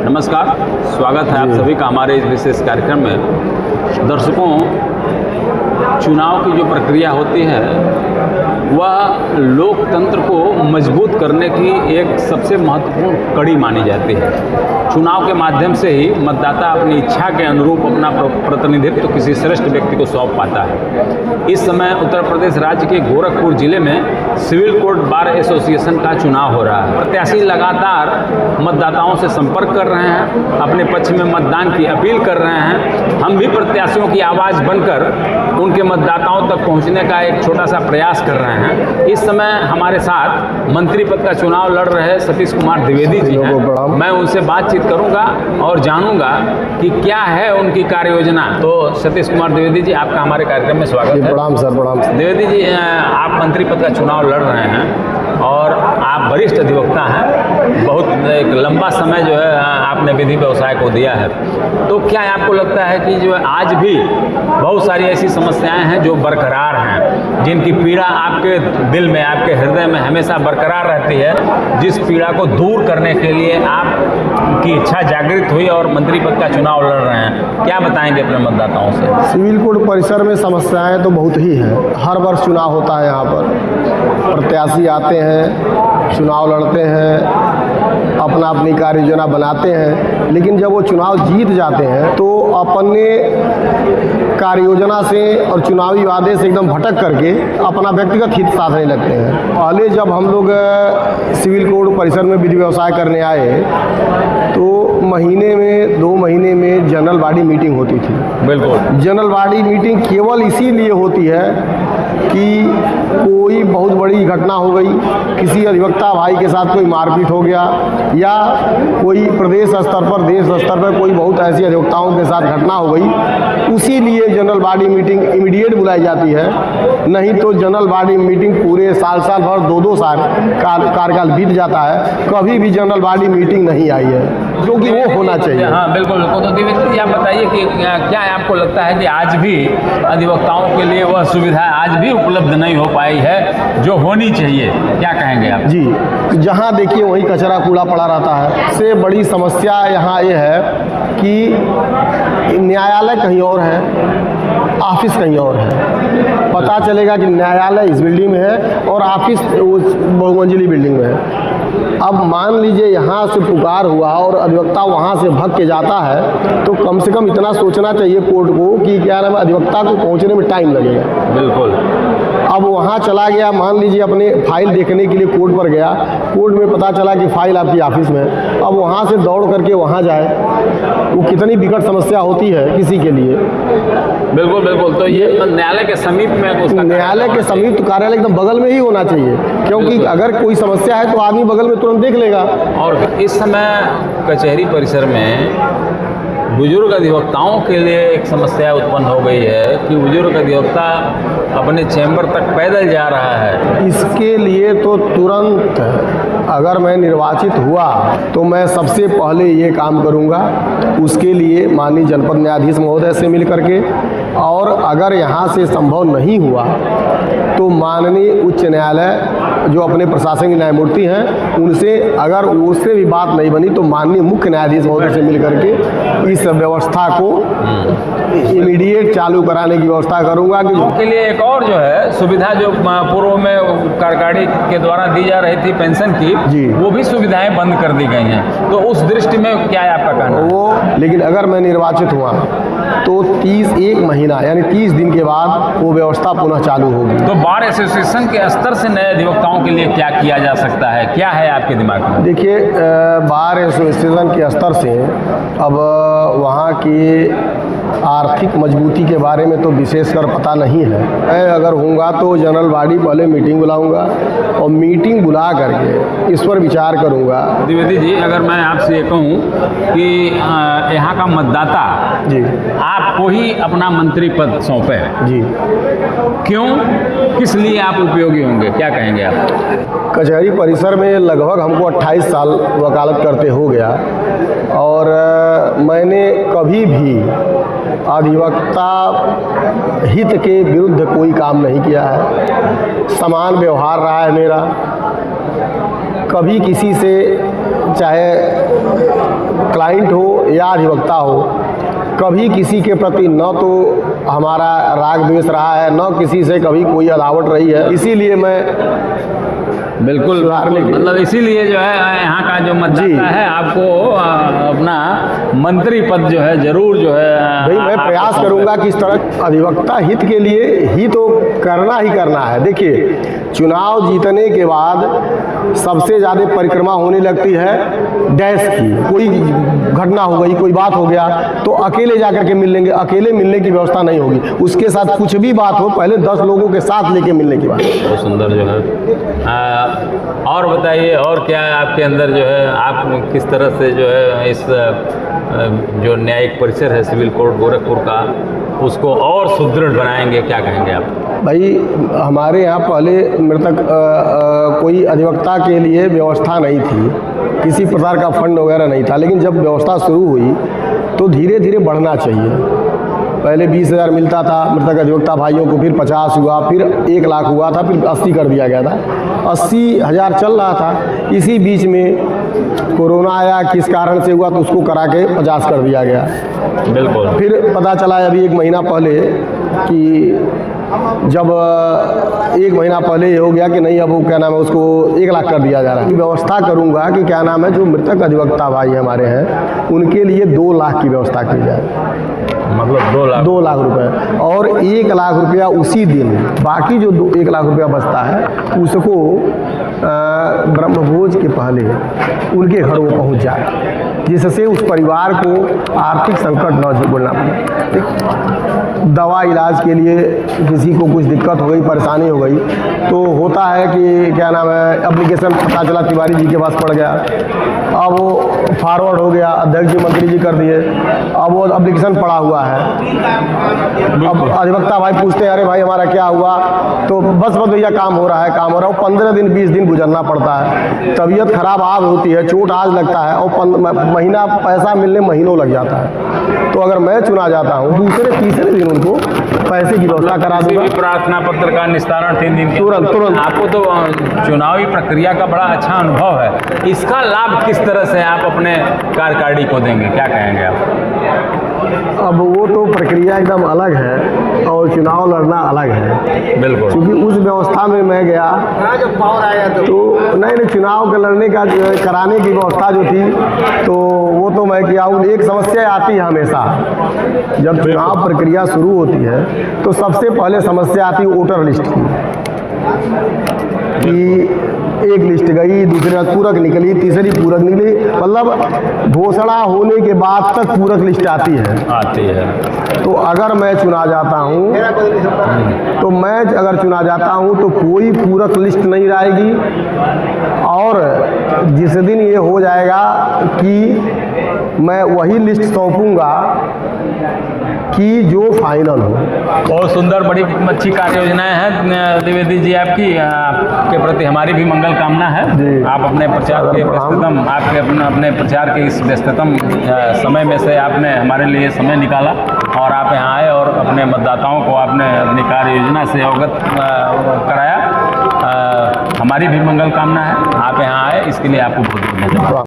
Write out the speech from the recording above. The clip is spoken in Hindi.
नमस्कार, स्वागत है आप सभी का हमारे इस विशेष कार्यक्रम में। दर्शकों, चुनाव की जो प्रक्रिया होती है वह लोकतंत्र को मजबूत करने की एक सबसे महत्वपूर्ण कड़ी मानी जाती है। चुनाव के माध्यम से ही मतदाता अपनी इच्छा के अनुरूप अपना प्रतिनिधित्व किसी श्रेष्ठ व्यक्ति को सौंप पाता है। इस समय उत्तर प्रदेश राज्य के गोरखपुर जिले में सिविल कोर्ट बार एसोसिएशन का चुनाव हो रहा है। प्रत्याशी लगातार मतदाताओं से संपर्क कर रहे हैं, अपने पक्ष में मतदान की अपील कर रहे हैं। हम भी प्रत्याशियों की आवाज़ बनकर उनके मतदाताओं तक पहुंचने का एक छोटा सा प्रयास कर रहे हैं। इस समय हमारे साथ मंत्री पद का चुनाव लड़ रहे सतीश कुमार द्विवेदी जी हैं। मैं उनसे बातचीत करूंगा और जानूंगा कि क्या है उनकी कार्य योजना। तो सतीश कुमार द्विवेदी जी, आपका हमारे कार्यक्रम में स्वागत है। प्रणाम सर, प्रणाम। द्विवेदी जी, आप मंत्री पद का चुनाव लड़ रहे हैं और आप वरिष्ठ अधिवक्ता हैं। बहुत एक लंबा समय जो है आपने विधि व्यवसाय को दिया है। तो क्या आपको लगता है कि जो आज भी बहुत सारी ऐसी समस्याएं हैं जो बरकरार हैं, जिनकी पीड़ा आपके दिल में, आपके हृदय में हमेशा बरकरार रहती है, जिस पीड़ा को दूर करने के लिए आपकी इच्छा जागृत हुई और मंत्री पद का चुनाव लड़ रहे हैं? क्या बताएंगे अपने मतदाताओं से? सिविल कोर्ट परिसर में समस्याएं तो बहुत ही हैं। हर वर्ष चुनाव होता है, यहाँ पर प्रत्याशी आते हैं, चुनाव लड़ते हैं, अपनी कार्य योजना बनाते हैं, लेकिन जब वो चुनाव जीत जाते हैं तो अपने कार्य योजना से और चुनावी वादे से एकदम भटक करके अपना व्यक्तिगत हित साधने लगते हैं। पहले जब हम लोग सिविल कोर्ट परिसर में विधि व्यवसाय करने आए तो महीने में 2 महीने में जनरल बॉडी मीटिंग होती थी। बिल्कुल। जनरल बॉडी मीटिंग केवल इसीलिए होती है कि कोई बहुत बड़ी घटना हो गई, किसी अधिवक्ता भाई के साथ कोई मारपीट हो गया, या कोई प्रदेश स्तर पर, देश स्तर पर कोई बहुत ऐसी अधिवक्ताओं के साथ घटना हो गई, उसी लिए जनरल बॉडी मीटिंग इमीडिएट बुलाई जाती है। नहीं तो जनरल बॉडी मीटिंग पूरे साल भर 2-2 साल कार्यकाल बीत जाता है, कभी भी जनरल बॉडी मीटिंग नहीं आई है, क्योंकि वो होना चाहिए। हाँ बिल्कुल। तो द्विवेदी जी, आप बताइए कि क्या आपको लगता है कि आज भी अधिवक्ताओं के लिए वह सुविधा आज भी उपलब्ध नहीं हो पाई है जो होनी चाहिए? क्या कहेंगे आप? जी, जहाँ देखिए वहीं कचरा कूड़ा पड़ा रहता है। सबसे बड़ी समस्या यहाँ ये है कि न्यायालय कहीं और है, ऑफिस कहीं और है। पता चलेगा कि न्यायालय इस बिल्डिंग में है और ऑफिस उस बहुमंजिली बिल्डिंग में है। अब मान लीजिए यहाँ से पुकार हुआ और अधिवक्ता वहाँ से भाग के जाता है, तो कम से कम इतना सोचना चाहिए कोर्ट को कि क्या नाम है, अधिवक्ता को पहुँचने में टाइम लगेगा। बिल्कुल। अब वहाँ चला गया, मान लीजिए अपने फाइल देखने के लिए कोर्ट पर गया, कोर्ट में पता चला कि फाइल आपकी ऑफिस में, अब वहाँ से दौड़ करके वहाँ जाए, वो कितनी विकट समस्या होती है किसी के लिए। बिल्कुल बिल्कुल। तो ये न्यायालय के समीप में उसका, न्यायालय के समीप तो कार्यालय एकदम बगल में ही होना चाहिए, क्योंकि अगर कोई समस्या है तो आदमी बगल में तुरंत देख लेगा। और इस समय कचहरी परिसर में बुजुर्ग अधिवक्ताओं के लिए एक समस्या उत्पन्न हो गई है कि बुजुर्ग अधिवक्ता अपने चैम्बर तक पैदल जा रहा है। इसके लिए तो तुरंत, अगर मैं निर्वाचित हुआ तो मैं सबसे पहले ये काम करूंगा, उसके लिए माननीय जनपद न्यायाधीश महोदय से मिल करके, और अगर यहाँ से संभव नहीं हुआ तो माननीय उच्च न्यायालय जो अपने प्रशासनिक न्यायमूर्ति हैं उनसे, अगर उससे भी बात नहीं बनी तो माननीय मुख्य न्यायाधीश महोदय से मिल करके इस व्यवस्था को इमीडिएट चालू कराने की व्यवस्था करूंगा। कि उसके लिए एक और जो है सुविधा जो पूर्व में कार्यकारिणी के द्वारा दी जा रही थी पेंशन की, वो भी सुविधाएं बंद कर दी गई हैं। तो उस दृष्टि में क्या है आपका कहना? वो, लेकिन अगर मैं निर्वाचित हुआ तो 31 महीना यानी 30 दिन के बाद वो व्यवस्था पुनः चालू होगी। तो बार एसोसिएशन के स्तर से नए अधिवक्ताओं के लिए क्या किया जा सकता है? क्या है आपके दिमाग में? देखिए, बार एसोसिएशन के स्तर से अब वहाँ की आर्थिक मजबूती के बारे में तो विशेषकर पता नहीं है। मैं अगर होऊंगा तो जनरल बॉडी पहले मीटिंग बुलाऊंगा और मीटिंग बुला करके इस पर विचार करूंगा। द्विवेदी जी, अगर मैं आपसे ये कहूँ कि यहाँ का मतदाता जी आपको ही अपना मंत्री पद सौंपे जी, क्यों, किस लिए आप उपयोगी होंगे? क्या कहेंगे आप? कचहरी परिसर में लगभग हमको 28 साल वकालत करते हो गया, और मैंने कभी भी अधिवक्ता हित के विरुद्ध कोई काम नहीं किया है। समान व्यवहार रहा है मेरा। कभी किसी से, चाहे क्लाइंट हो या अधिवक्ता हो, कभी किसी के प्रति न तो हमारा राग द्वेष रहा है, न किसी से कभी कोई अदावत रही है। इसीलिए मैं बिल्कुल मतलब इसीलिए जो है यहाँ का जो मतदाता है आपको अपना मंत्री पद जो है जरूर जो है भाई मैं प्रयास करूंगा कि इस तरह अधिवक्ता हित के लिए ही तो करना ही करना है। देखिए, चुनाव जीतने के बाद सबसे ज़्यादा परिक्रमा होने लगती है डैश की। कोई घटना हो गई, कोई बात हो गया तो अकेले जाकर के मिल लेंगे, अकेले मिलने की व्यवस्था नहीं होगी। उसके साथ कुछ भी बात हो, पहले 10 लोगों के साथ लेके मिलने की बात। बहुत सुंदर जो है। और बताइए, और क्या आपके अंदर जो है, आप किस तरह से जो है इस जो न्यायिक परिसर है सिविल कोर्ट गोरखपुर का, उसको और सुदृढ़ बनाएंगे, क्या कहेंगे आप? भाई हमारे यहाँ पहले मृतक कोई अधिवक्ता के लिए व्यवस्था नहीं थी, किसी प्रकार का फंड वगैरह नहीं था। लेकिन जब व्यवस्था शुरू हुई तो धीरे धीरे बढ़ना चाहिए। पहले 20,000 मिलता था मृतक अधिवक्ता भाइयों को, फिर 50 हुआ, फिर 1 लाख हुआ था, फिर 80 कर दिया गया था। 80,000 चल रहा था। इसी बीच में कोरोना आया, किस कारण से हुआ तो उसको करा के 50 कर दिया गया। बिल्कुल। फिर पता चला अभी 1 महीना पहले कि जब 1 महीना पहले ये हो गया कि नहीं, अब वो क्या नाम है, उसको 1 लाख कर दिया जा रहा है। व्यवस्था करूंगा कि क्या नाम है, जो मृतक अधिवक्ता भाई हमारे हैं उनके लिए 2 लाख की व्यवस्था की जाए। मतलब 2 लाख रुपए, और 1 लाख रुपया उसी दिन, बाकी जो 1 लाख रुपया बचता है उसको ब्रह्मभोज के पहले उनके घरों में पहुंच जाए, जिससे उस परिवार को आर्थिक संकट न झेलना पड़े। दवा इलाज के लिए किसी को कुछ दिक्कत हो गई, परेशानी हो गई, तो होता है कि क्या नाम है, एप्लीकेशन पता चला तिवारी जी के पास पड़ गया, अब वो फॉरवर्ड हो गया, अध्यक्ष जी मंत्री जी कर दिए, अब वो एप्लीकेशन पड़ा हुआ है। अब अधिवक्ता भाई पूछते हैं, अरे भाई हमारा क्या हुआ, तो बस भैया काम हो रहा है, काम हो रहा है। 15 दिन 20 दिन गुजरना पड़ता है, तबीयत खराब आज होती है, चोट आज लगता है, और महीना पैसा मिलने महीनों लग जाता है। तो अगर मैं चुना जाता हूँ, दूसरे तीसरे दिन उनको पैसे की व्यवस्था करा दूंगा। प्रार्थना पत्र का निस्तारण 3 दिन के तुरंत। आपको तो चुनावी प्रक्रिया का बड़ा अच्छा अनुभव है, इसका लाभ किस तरह से आप अपने कार्यकारिणी को देंगे, क्या कहेंगे आप? अब वो तो प्रक्रिया एकदम अलग है और चुनाव लड़ना अलग है। बिल्कुल। क्योंकि उस व्यवस्था में मैं गया तो नहीं चुनाव के लड़ने का कराने की व्यवस्था जो थी, तो वो तो मैं किया हूँ। एक समस्या आती है हमेशा जब चुनाव प्रक्रिया शुरू होती है, तो सबसे पहले समस्या आती है वोटर लिस्ट की। एक लिस्ट गई, दूसरे बाद पूरक निकली, तीसरी पूरक निकली, मतलब घोषणा होने के बाद तक पूरक लिस्ट आती है। तो अगर मैं चुना जाता हूँ तो कोई पूरक लिस्ट नहीं रहेगी, और जिस दिन ये हो जाएगा कि मैं वही लिस्ट सौंपूंगा कि जो फाइनल हो। बहुत सुंदर, बड़ी अच्छी कार्य योजनाएं हैं द्विवेदी जी आपकी, आपके प्रति हमारी भी मंगल कामना है। आप अपने प्रचार के व्यस्ततम अपने प्रचार के इस व्यस्ततम समय में से आपने हमारे लिए समय निकाला और आप यहाँ आए और अपने मतदाताओं को आपने अपनी कार्य योजना से अवगत कराया। हमारी भी मंगल कामना है, आप यहाँ आए इसके लिए आपको बहुत बहुत धन्यवाद।